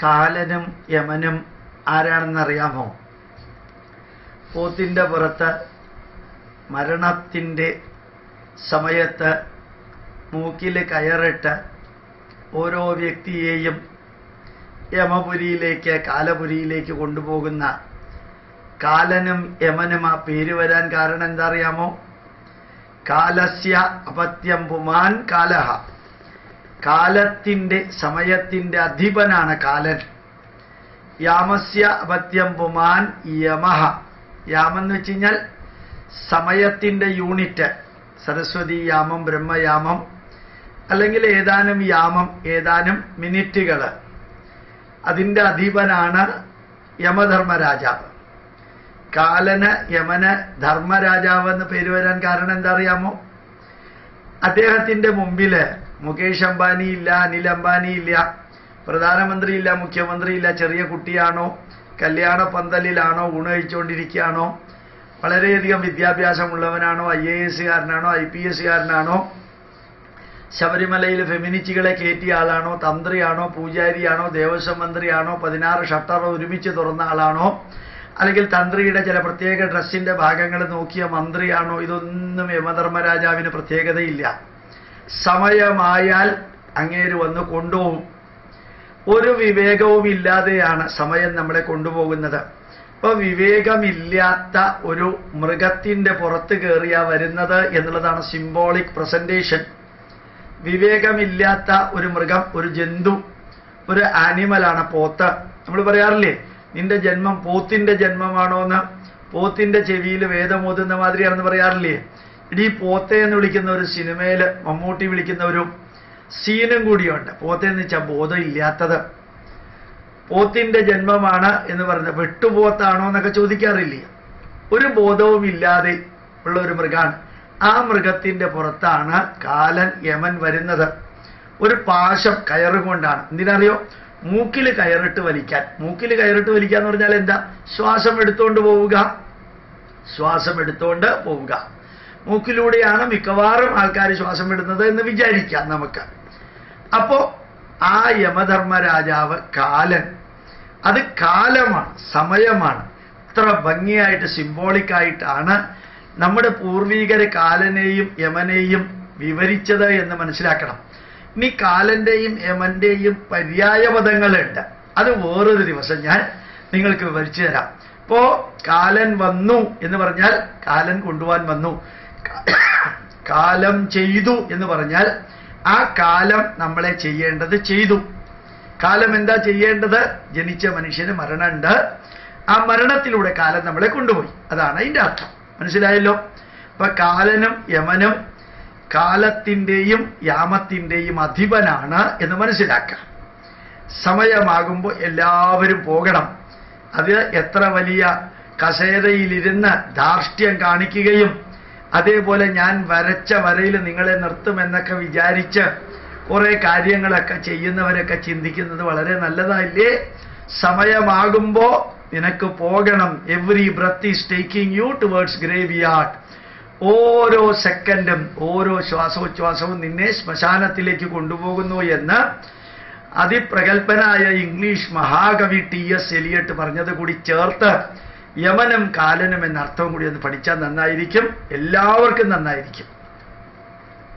കാലനും യമനും ആരാണെന്നറിയാമോ? പോത്തിൻ്റെ പുറത്ത് മരണത്തിൻ്റെ സമയത്ത് മൂക്കിൽ കയറിട്ട് ഓരോ വ്യക്തിയെയും യമപുരിയിലേക്ക്, കാലപുരിയിലേക്ക് കൊണ്ടുപോകുന്ന കാലനും യമനും ആ പേര് വരാൻ കാരണം എന്താ അറിയാമോ? കാലസ്യ അപത്യം പുമാൻ കാലഹ. കാലത്തിൻ്റെ, സമയത്തിൻ്റെ അധിപനാണ് കാലൻ. യാമസ്യ അപത്യം പുമാൻ യമഹ. യാമെന്ന് വെച്ച് കഴിഞ്ഞാൽ സമയത്തിൻ്റെ യൂണിറ്റ്. സരസ്വതി യാമം, ബ്രഹ്മയാമം, അല്ലെങ്കിൽ ഏതാനും യാമം, ഏതാനും മിനിറ്റുകൾ. അതിൻ്റെ അധിപനാണ് യമധർമ്മരാജാവ്. കാലന് യമന് ധർമ്മരാജാവ് എന്ന് പേര് വരാൻ കാരണം എന്താ അറിയാമോ? അദ്ദേഹത്തിൻ്റെ മുമ്പിൽ മുകേഷ് അംബാനി ഇല്ല, അനിൽ അംബാനി ഇല്ല, പ്രധാനമന്ത്രി ഇല്ല, മുഖ്യമന്ത്രി ഇല്ല. ചെറിയ കുട്ടിയാണോ, കല്യാണ പന്തലിലാണോ, ഊണ് കഴിച്ചുകൊണ്ടിരിക്കുകയാണോ, വളരെയധികം വിദ്യാഭ്യാസമുള്ളവനാണോ, IAS-കാരനാണോ, IPS-കാരനാണോ, ശബരിമലയിൽ ഫെമിനിസ്റ്റുകളെ കയറ്റിയ ആളാണോ, തന്ത്രിയാണോ, പൂജാരിയാണോ, ദേവസ്വം മന്ത്രിയാണോ, 16 ഷട്ടർ ഒരുമിച്ച് തുറന്ന ആളാണോ, അല്ലെങ്കിൽ തന്ത്രിയുടെ ചില പ്രത്യേക ഡ്രസ്സിൻ്റെ ഭാഗങ്ങൾ നോക്കിയ മന്ത്രിയാണോ? ഇതൊന്നും യമധർമ്മരാജാവിന് പ്രത്യേകതയില്ല. സമയമായാൽ അങ്ങേര് വന്ന് കൊണ്ടുപോകും. ഒരു വിവേകവും ഇല്ലാതെയാണ് സമയം നമ്മളെ കൊണ്ടുപോകുന്നത്. അപ്പോൾ വിവേകമില്ലാത്ത ഒരു മൃഗത്തിൻ്റെ പുറത്ത് കയറിയാ വരുന്നത് എന്നുള്ളതാണ് സിംബോളിക് പ്രസന്റേഷൻ. വിവേകമില്ലാത്ത ഒരു മൃഗം, ഒരു ജന്തു, ഒരു ആനിമലാണ് പോത്ത്. നമ്മൾ പറയാറില്ലേ, നിന്റെ ജന്മം പോത്തിൻ്റെ ജന്മമാണോ എന്ന്? പോത്തിൻ്റെ ചെവിയിൽ വേദമോതുന്ന മാതിരിയാണെന്ന് പറയാറില്ലേ? ഇടീ പോത്തെ എന്ന് വിളിക്കുന്ന ഒരു സിനിമയിൽ മമ്മൂട്ടി വിളിക്കുന്ന ഒരു സീനും കൂടിയുണ്ട്. പോത്തേന്ന് വെച്ചാൽ ബോധം ഇല്ലാത്തത്. പോത്തിൻ്റെ ജന്മമാണ് എന്ന് പറഞ്ഞത് വെട്ടുപോത്താണോ എന്നൊക്കെ ചോദിക്കാറില്ലേ? ഒരു ബോധവും ഇല്ലാതെ ഉള്ള ഒരു മൃഗമാണ്. ആ മൃഗത്തിൻ്റെ പുറത്താണ് കാലൻ യമൻ വരുന്നത്. ഒരു പാശം കയറുകൊണ്ടാണ്. എന്തിനറിയോ? മൂക്കിൽ കയറിട്ട് വലിക്കാൻ. മൂക്കിൽ കയറിട്ട് വലിക്കുക എന്ന് പറഞ്ഞാൽ എന്താ? ശ്വാസം എടുത്തുകൊണ്ട് പോവുക, ശ്വാസം എടുത്തുകൊണ്ട് പോവുക. മൂക്കിലൂടെയാണ് മിക്കവാറും ആൾക്കാർ ശ്വാസം വിടുന്നത് എന്ന് വിചാരിക്കാം നമുക്ക്. അപ്പോൾ ആ യമധർമ്മരാജാവ് കാലൻ, അത് കാലമാണ്, സമയമാണ്. ഇത്ര ഭംഗിയായിട്ട് സിംബോളിക്കായിട്ടാണ് നമ്മുടെ പൂർവീകര് കാലനെയും യമനെയും വിവരിച്ചത് എന്ന് മനസ്സിലാക്കണം. ഇനി കാലന്റെയും യമന്റെയും പര്യായപദങ്ങളുണ്ട്. അത് വേറൊരു ദിവസം ഞാൻ നിങ്ങൾക്ക് വിവരിച്ചു തരാം. ഇപ്പോ കാലൻ വന്നു എന്ന് പറഞ്ഞാൽ കാലൻ കൊണ്ടുപോകാൻ വന്നു. കാലം ചെയ്തു എന്ന് പറഞ്ഞാൽ ആ കാലം നമ്മളെ ചെയ്യേണ്ടത് ചെയ്തു. കാലം എന്താ ചെയ്യേണ്ടത്? ജനിച്ച മനുഷ്യന് മരണമുണ്ട്. ആ മരണത്തിലൂടെ കാലം നമ്മളെ കൊണ്ടുപോയി. അതാണ് അതിൻ്റെ അർത്ഥം. മനസ്സിലായല്ലോ? അപ്പൊ കാലനും യമനും കാലത്തിൻ്റെയും യാമത്തിൻ്റെയും അധിപനാണ് എന്ന് മനസ്സിലാക്കാം. സമയമാകുമ്പോൾ എല്ലാവരും പോകണം. അത് എത്ര വലിയ കസേരയിലിരുന്ന് ധാർഷ്ട്യം കാണിക്കുകയും അതേപോലെ ഞാൻ വരച്ച വരയിൽ നിങ്ങളെ നിർത്തുമെന്നൊക്കെ വിചാരിച്ച് കുറേ കാര്യങ്ങളൊക്കെ ചെയ്യുന്നവരൊക്കെ ചിന്തിക്കുന്നത് വളരെ നല്ലതായില്ലേ? സമയമാകുമ്പോൾ നിനക്ക് പോകണം. Every breath is taking U towards grave yard. ഓരോ സെക്കൻഡും, ഓരോ ശ്വാസോച്ഛ്വാസവും നിന്നെ ശ്മശാനത്തിലേക്ക് കൊണ്ടുപോകുന്നു എന്ന് അതിപ്രഗൽഭനായ ഇംഗ്ലീഷ് മഹാകവി T.S. എലിയട്ട് പറഞ്ഞത് കൂടി ചേർത്ത് യമനും കാലനും എന്ന അർത്ഥം കൂടി ഒന്ന് പഠിച്ചാൽ നന്നായിരിക്കും. എല്ലാവർക്കും നന്നായിരിക്കും.